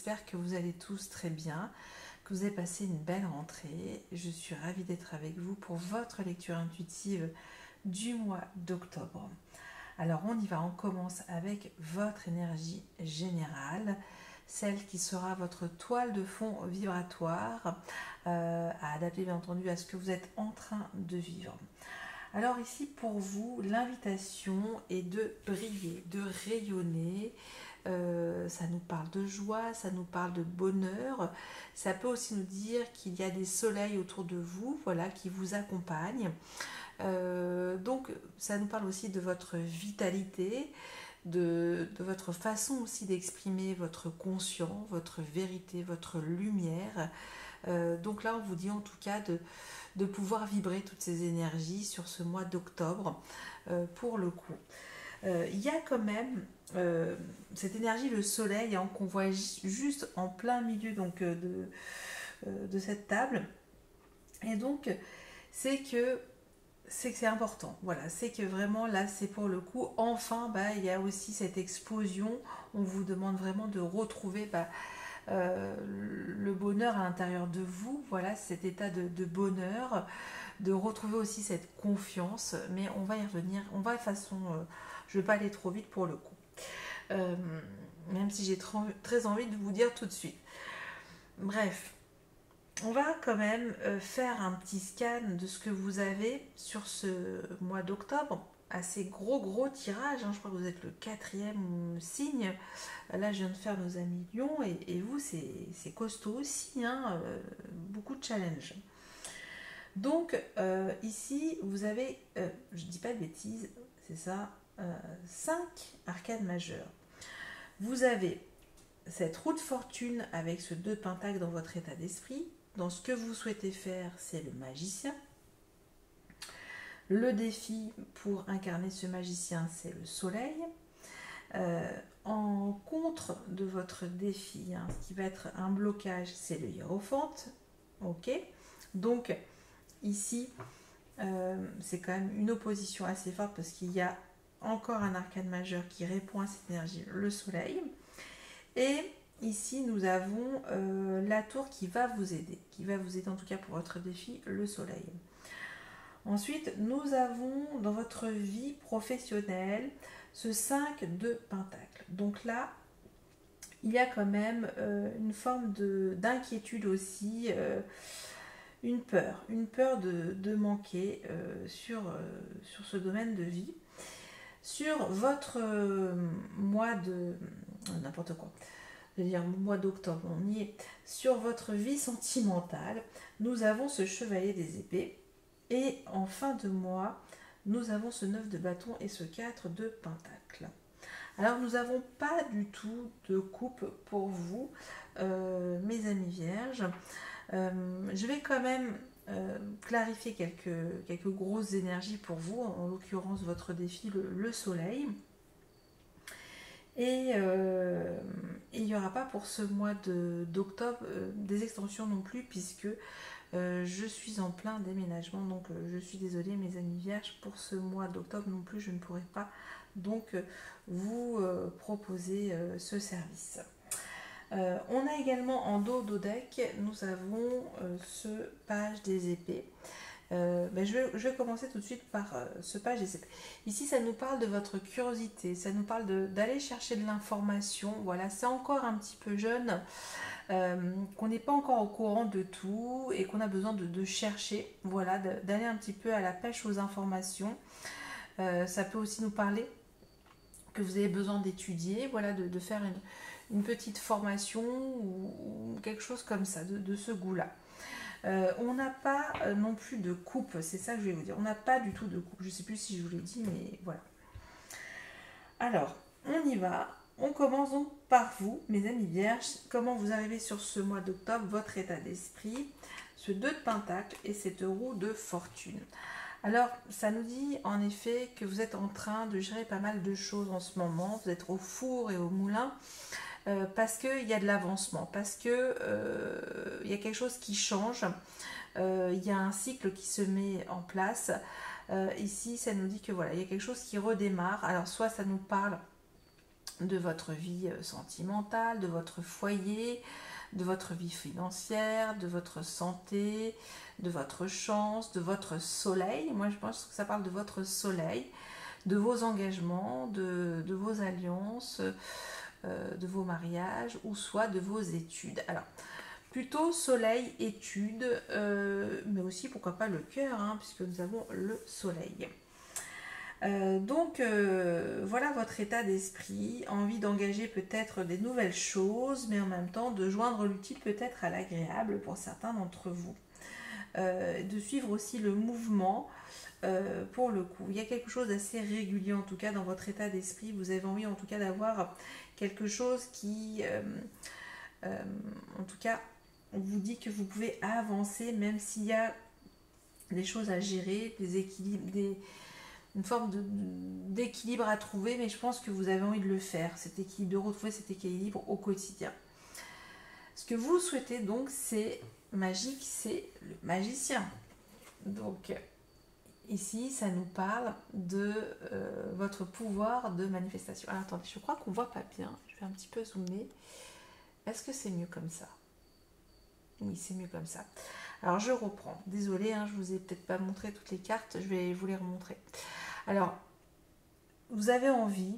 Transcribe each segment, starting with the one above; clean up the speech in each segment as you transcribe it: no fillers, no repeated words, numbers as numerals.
j'espère que vous allez tous très bien, que vous avez passé une belle rentrée. Je suis ravie d'être avec vous pour votre lecture intuitive du mois d'octobre. Alors on y va, on commence avec votre énergie générale, celle qui sera votre toile de fond vibratoire, à adapter bien entendu à ce que vous êtes en train de vivre. Alors ici pour vous, l'invitation est de briller, de rayonner. Ça nous parle de joie, ça nous parle de bonheur. Ça peut aussi nous dire qu'il y a des soleils autour de vous, voilà, qui vous accompagnent. Donc ça nous parle aussi de votre vitalité, de votre façon aussi d'exprimer votre conscience, votre vérité, votre lumière. Donc là on vous dit en tout cas de pouvoir vibrer toutes ces énergies sur ce mois d'octobre pour le coup. Il y a quand même cette énergie, le soleil, hein, qu'on voit juste en plein milieu donc, de cette table. Et donc c'est que c'est important, voilà, c'est que vraiment là c'est pour le coup, enfin il y a aussi cette explosion, on vous demande vraiment de retrouver le bonheur à l'intérieur de vous, voilà, cet état de bonheur, de retrouver aussi cette confiance, mais on va y revenir, on va de façon, je ne vais pas aller trop vite pour le coup, même si j'ai très envie de vous dire tout de suite. Bref, on va quand même faire un petit scan de ce que vous avez sur ce mois d'octobre. Assez gros tirage, hein. Je crois que vous êtes le 4e signe. Là je viens de faire nos amis Lions et vous c'est costaud aussi, hein. Beaucoup de challenges. Donc ici vous avez, je dis pas de bêtises, c'est ça, 5 arcanes majeures. Vous avez cette roue de fortune avec ce 2 de pentacle dans votre état d'esprit. Dans ce que vous souhaitez faire, c'est le magicien. Le défi pour incarner ce magicien, c'est le soleil. En contre de votre défi, hein, ce qui va être un blocage, c'est le hiérophante. Ok. Donc ici, c'est quand même une opposition assez forte parce qu'il y a encore un arcane majeur qui répond à cette énergie, le soleil. Et ici, nous avons la tour qui va vous aider en tout cas pour votre défi, le soleil. Ensuite, nous avons dans votre vie professionnelle ce 5 de pentacle. Donc là, il y a quand même une forme d'inquiétude aussi, une peur de manquer sur ce domaine de vie. Sur votre mois de... n'importe quoi. C'est-à-dire mois d'octobre, on y est. Sur votre vie sentimentale, nous avons ce chevalier des épées. Et en fin de mois, nous avons ce 9 de bâton et ce 4 de pentacle. Alors, nous n'avons pas du tout de coupe pour vous, mes amis vierges. Je vais quand même clarifier quelques grosses énergies pour vous, en l'occurrence votre défi, le soleil. Et il n'y aura pas pour ce mois d'octobre des extensions non plus, puisque je suis en plein déménagement, donc je suis désolée mes amis vierges, pour ce mois d'octobre non plus je ne pourrai pas donc vous proposer ce service. On a également en dos d'Odec, nous avons ce page des épées. Je vais commencer tout de suite par ce page des épées. Ici, ça nous parle de votre curiosité, ça nous parle d'aller chercher de l'information. Voilà, c'est encore un petit peu jeune, qu'on n'est pas encore au courant de tout et qu'on a besoin de chercher, voilà, d'aller un petit peu à la pêche aux informations. Ça peut aussi nous parler que vous avez besoin d'étudier, voilà, de faire une petite formation ou quelque chose comme ça, de ce goût-là. On n'a pas non plus de coupe, c'est ça que je vais vous dire. On n'a pas du tout de coupe. Je ne sais plus si je vous l'ai dit, mais voilà. Alors, on y va. On commence donc par vous, mes amis vierges. Comment vous arrivez sur ce mois d'octobre, votre état d'esprit, ce 2 de pentacle et cette roue de fortune. Alors, ça nous dit en effet que vous êtes en train de gérer pas mal de choses en ce moment. Vous êtes au four et au moulin. Parce qu'il y a de l'avancement, parce qu'il y a quelque chose qui change, il y a un cycle qui se met en place. Ici, ça nous dit que voilà, il y a quelque chose qui redémarre. Alors, soit ça nous parle de votre vie sentimentale, de votre foyer, de votre vie financière, de votre santé, de votre chance, de votre soleil. Moi, je pense que ça parle de votre soleil, de vos engagements, de vos alliances, de vos mariages ou soit de vos études. Alors, plutôt soleil, études, mais aussi pourquoi pas le cœur, hein, puisque nous avons le soleil. Voilà votre état d'esprit, envie d'engager peut-être des nouvelles choses, mais en même temps de joindre l'utile peut-être à l'agréable pour certains d'entre vous. De suivre aussi le mouvement pour le coup. Il y a quelque chose d'assez régulier en tout cas dans votre état d'esprit. Vous avez envie en tout cas d'avoir quelque chose qui, en tout cas, on vous dit que vous pouvez avancer même s'il y a des choses à gérer, des équilibres, une forme d'équilibre à trouver, mais je pense que vous avez envie de le faire, cet équilibre, de retrouver cet équilibre au quotidien. Ce que vous souhaitez donc, c'est magique, c'est le magicien. Donc ici, ça nous parle de votre pouvoir de manifestation. Alors attendez, je crois qu'on ne voit pas bien, je vais un petit peu zoomer. Est-ce que c'est mieux comme ça? Oui, c'est mieux comme ça. Alors je reprends, désolée, hein, je vous ai peut-être pas montré toutes les cartes, je vais vous les remontrer. Alors, vous avez envie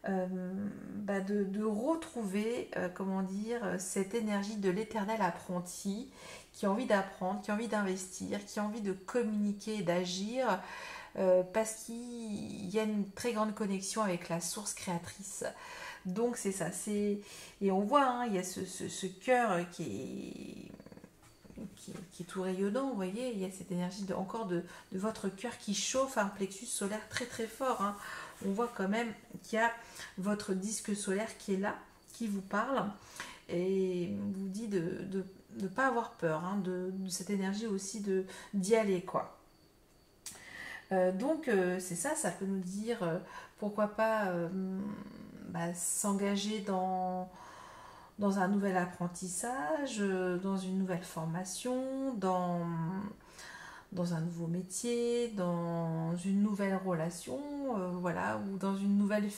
de retrouver, comment dire, cette énergie de l'éternel apprenti qui a envie d'apprendre, qui a envie d'investir, qui a envie de communiquer et d'agir parce qu'il y a une très grande connexion avec la source créatrice. Donc c'est ça, et on voit, hein, il y a ce cœur qui est tout rayonnant, vous voyez, il y a cette énergie encore de votre cœur qui chauffe, un plexus solaire très très fort, hein. On voit quand même qu'il y a votre disque solaire qui est là, qui vous parle, et vous dit de ne pas avoir peur, hein, de cette énergie aussi d'y aller, quoi. C'est ça, ça peut nous dire, pourquoi pas s'engager dans un nouvel apprentissage, dans une nouvelle formation, dans un nouveau métier, dans une nouvelle relation, voilà, ou dans une nouvelle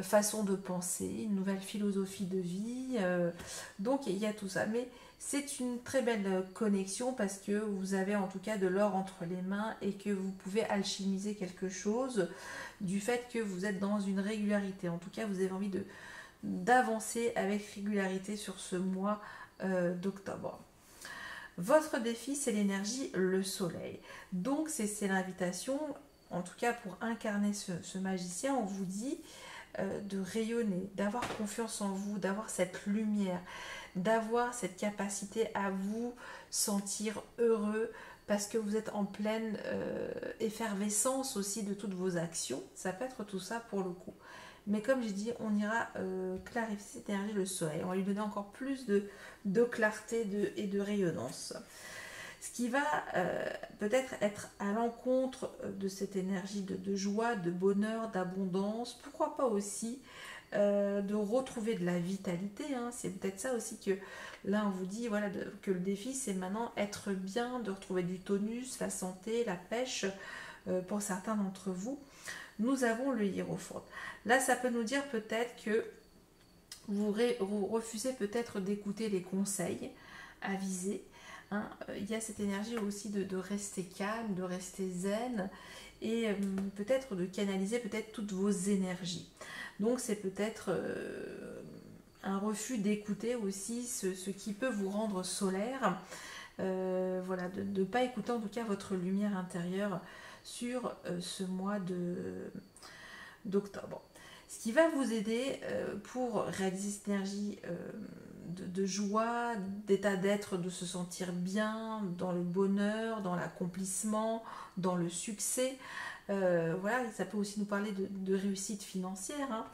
façon de penser, une nouvelle philosophie de vie. Donc il y a tout ça. Mais c'est une très belle connexion parce que vous avez en tout cas de l'or entre les mains et que vous pouvez alchimiser quelque chose du fait que vous êtes dans une régularité. En tout cas, vous avez envie d'avancer avec régularité sur ce mois d'octobre. Votre défi, c'est l'énergie, le soleil. Donc, c'est l'invitation, en tout cas pour incarner ce magicien, on vous dit de rayonner, d'avoir confiance en vous, d'avoir cette lumière, d'avoir cette capacité à vous sentir heureux parce que vous êtes en pleine effervescence aussi de toutes vos actions. Ça peut être tout ça pour le coup. Mais comme j'ai dit, on ira clarifier cette énergie, le soleil. On va lui donner encore plus de clarté et de rayonnance. Ce qui va peut-être être à l'encontre de cette énergie de joie, de bonheur, d'abondance. Pourquoi pas aussi de retrouver de la vitalité, hein. C'est peut-être ça aussi que là on vous dit, voilà, que le défi c'est maintenant être bien, de retrouver du tonus, la santé, la pêche pour certains d'entre vous. Nous avons le hiérophante. Là, ça peut nous dire peut-être que vous refusez peut-être d'écouter les conseils avisés. Hein. Il y a cette énergie aussi de rester calme, de rester zen et peut-être de canaliser peut-être toutes vos énergies. Donc, c'est peut-être un refus d'écouter aussi ce qui peut vous rendre solaire. Voilà, de ne pas écouter en tout cas votre lumière intérieure sur ce mois d'octobre. Ce qui va vous aider pour réaliser cette énergie de joie, d'état d'être, de se sentir bien, dans le bonheur, dans l'accomplissement, dans le succès. Voilà, ça peut aussi nous parler de réussite financière, hein.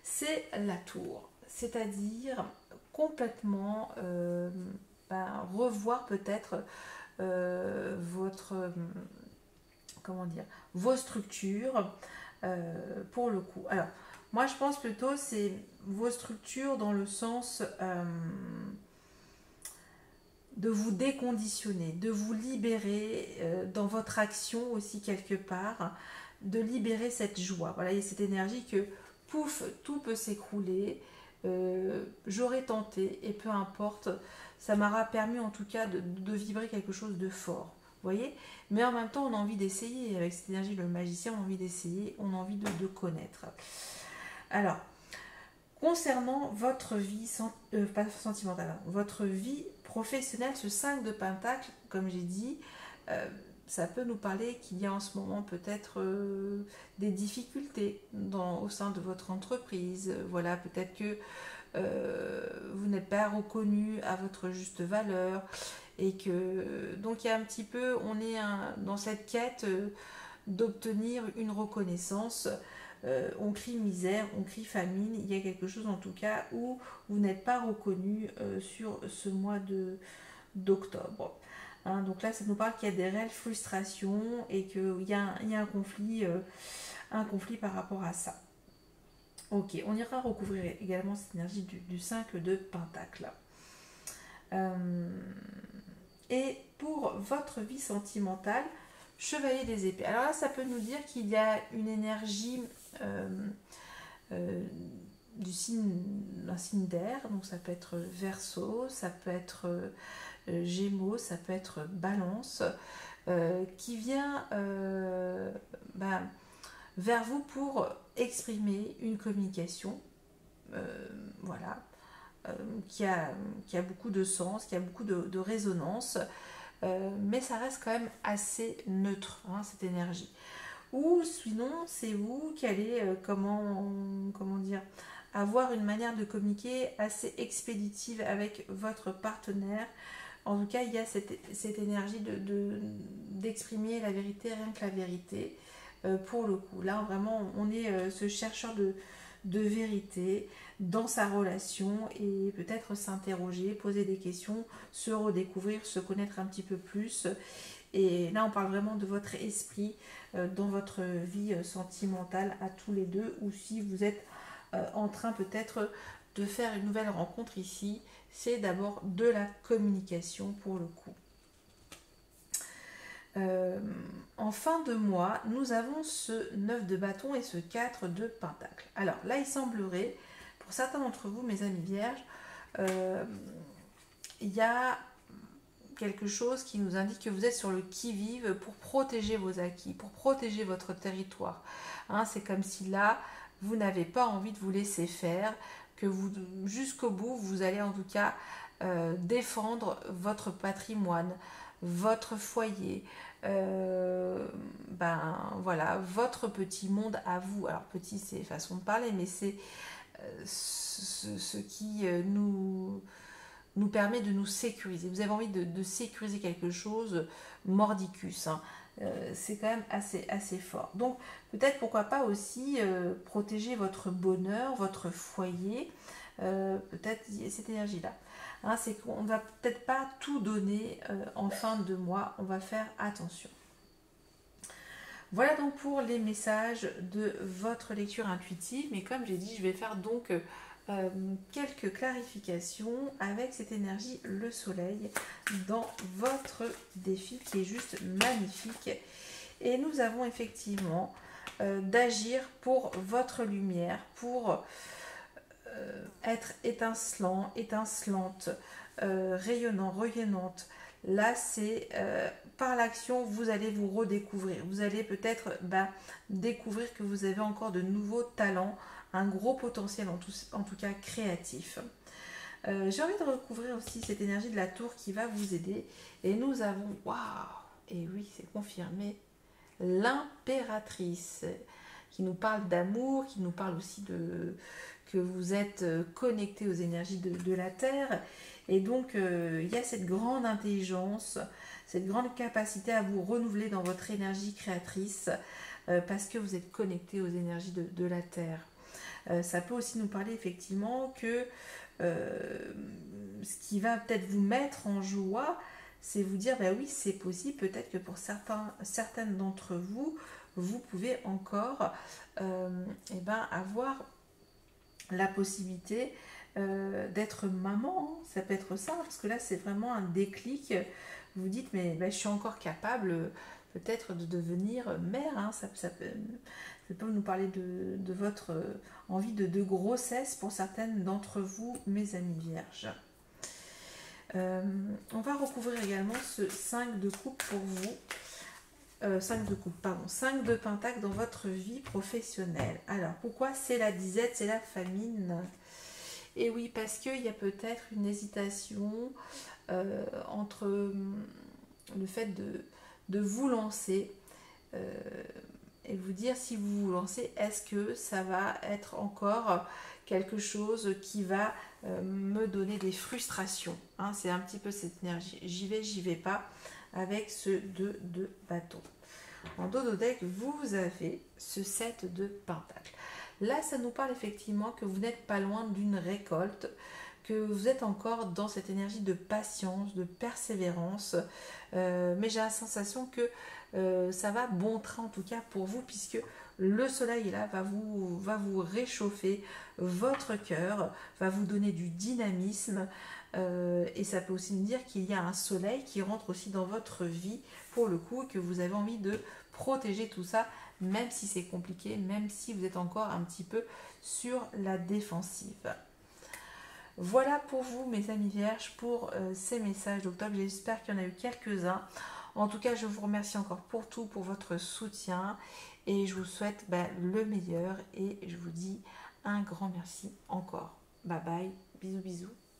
C'est la tour, c'est-à-dire complètement revoir peut-être vos structures pour le coup. Alors, moi je pense plutôt c'est vos structures dans le sens de vous déconditionner, de vous libérer dans votre action aussi quelque part, de libérer cette joie. Voilà, il y a cette énergie que pouf, tout peut s'écrouler. J'aurais tenté et peu importe, ça m'aura permis en tout cas de vibrer quelque chose de fort. Vous voyez? Mais en même temps, on a envie d'essayer. Avec cette énergie, le magicien, on a envie d'essayer, on a envie de connaître. Alors, concernant votre vie, pas sentimentale, hein, votre vie professionnelle, ce 5 de Pentacle, comme j'ai dit, ça peut nous parler qu'il y a en ce moment peut-être des difficultés au sein de votre entreprise. Voilà, peut-être que vous n'êtes pas reconnu à votre juste valeur et que donc il y a un petit peu, on est dans cette quête d'obtenir une reconnaissance. On crie misère, on crie famine, il y a quelque chose en tout cas où vous n'êtes pas reconnu sur ce mois d'octobre. Hein, donc là, ça nous parle qu'il y a des réelles frustrations et qu'il y a un conflit par rapport à ça. Ok, on ira recouvrir également cette énergie du 5 de Pentacle. Et pour votre vie sentimentale, Chevalier des épées. Alors là, ça peut nous dire qu'il y a une énergie d'un signe d'air, donc ça peut être Verseau, ça peut être Gémeaux, ça peut être Balance, qui vient vers vous pour exprimer une communication, voilà, qui a beaucoup de sens, qui a beaucoup de résonance, mais ça reste quand même assez neutre, hein, cette énergie. Ou sinon, c'est vous qui allez, comment dire, avoir une manière de communiquer assez expéditive avec votre partenaire. En tout cas, il y a cette énergie d'exprimer la vérité, rien que la vérité, pour le coup. Là, vraiment, on est ce chercheur de vérité dans sa relation et peut-être s'interroger, poser des questions, se redécouvrir, se connaître un petit peu plus. Et là, on parle vraiment de votre esprit dans votre vie sentimentale à tous les deux, ou si vous êtes en train peut-être de faire une nouvelle rencontre ici, c'est d'abord de la communication pour le coup. En fin de mois, nous avons ce 9 de bâton et ce 4 de pentacle. Alors là, il semblerait, pour certains d'entre vous, mes amis vierges, il y a quelque chose qui nous indique que vous êtes sur le qui-vive pour protéger vos acquis, pour protéger votre territoire. Hein, c'est comme si là, vous n'avez pas envie de vous laisser faire, que vous, jusqu'au bout, vous allez en tout cas défendre votre patrimoine, votre foyer, voilà, votre petit monde à vous. Alors petit, c'est façon de parler, mais c'est ce qui nous permet de nous sécuriser. Vous avez envie de sécuriser quelque chose, mordicus, hein. C'est quand même assez fort. Donc peut-être pourquoi pas aussi protéger votre bonheur, votre foyer, peut-être cette énergie-là. Hein, c'est qu'on ne va peut-être pas tout donner en fin de mois, on va faire attention. Voilà donc pour les messages de votre lecture intuitive, mais comme j'ai dit, je vais faire donc quelques clarifications avec cette énergie, le soleil, dans votre défi qui est juste magnifique. Et nous avons effectivement d'agir pour votre lumière, pour être étincelant, étincelante, rayonnant, rayonnante. Là, c'est par l'action, vous allez vous redécouvrir. Vous allez peut-être découvrir que vous avez encore de nouveaux talents, un gros potentiel en tout cas créatif. J'ai envie de recouvrir aussi cette énergie de la tour qui va vous aider. Et nous avons, waouh, et oui, c'est confirmé, l'impératrice qui nous parle d'amour, qui nous parle aussi que vous êtes connecté aux énergies de la Terre. Et donc, il y a cette grande intelligence, cette grande capacité à vous renouveler dans votre énergie créatrice parce que vous êtes connecté aux énergies de la Terre. Ça peut aussi nous parler effectivement que ce qui va peut-être vous mettre en joie, c'est vous dire, oui, c'est possible, peut-être que pour certaines d'entre vous, vous pouvez encore avoir la possibilité d'être maman, hein. Ça peut être ça, parce que là c'est vraiment un déclic, vous dites mais je suis encore capable peut-être de devenir mère, hein. Ça peut nous parler de votre envie de grossesse pour certaines d'entre vous, mes amis vierges. On va recouvrir également ce 5 de coupe pour vous. 5 de coupe, pardon, 5 de pentacle dans votre vie professionnelle. Alors, pourquoi c'est la disette, c'est la famine? Et oui, parce qu'il y a peut-être une hésitation entre le fait de vous lancer et vous dire si vous vous lancez, est-ce que ça va être encore quelque chose qui va me donner des frustrations, hein, c'est un petit peu cette énergie, j'y vais pas, avec ce 2 de bâton. En dos de deck, vous avez ce 7 de pentacle. Là, ça nous parle effectivement que vous n'êtes pas loin d'une récolte, que vous êtes encore dans cette énergie de patience, de persévérance, mais j'ai la sensation que ça va bon train en tout cas pour vous, puisque le soleil là va vous réchauffer votre cœur, va vous donner du dynamisme, et ça peut aussi nous dire qu'il y a un soleil qui rentre aussi dans votre vie pour le coup, et que vous avez envie de protéger tout ça, même si c'est compliqué, même si vous êtes encore un petit peu sur la défensive. Voilà pour vous, mes amis vierges, pour ces messages d'octobre. J'espère qu'il y en a eu quelques-uns. En tout cas, je vous remercie encore pour tout, pour votre soutien, et je vous souhaite le meilleur, et je vous dis un grand merci encore. Bye bye, bisous bisous.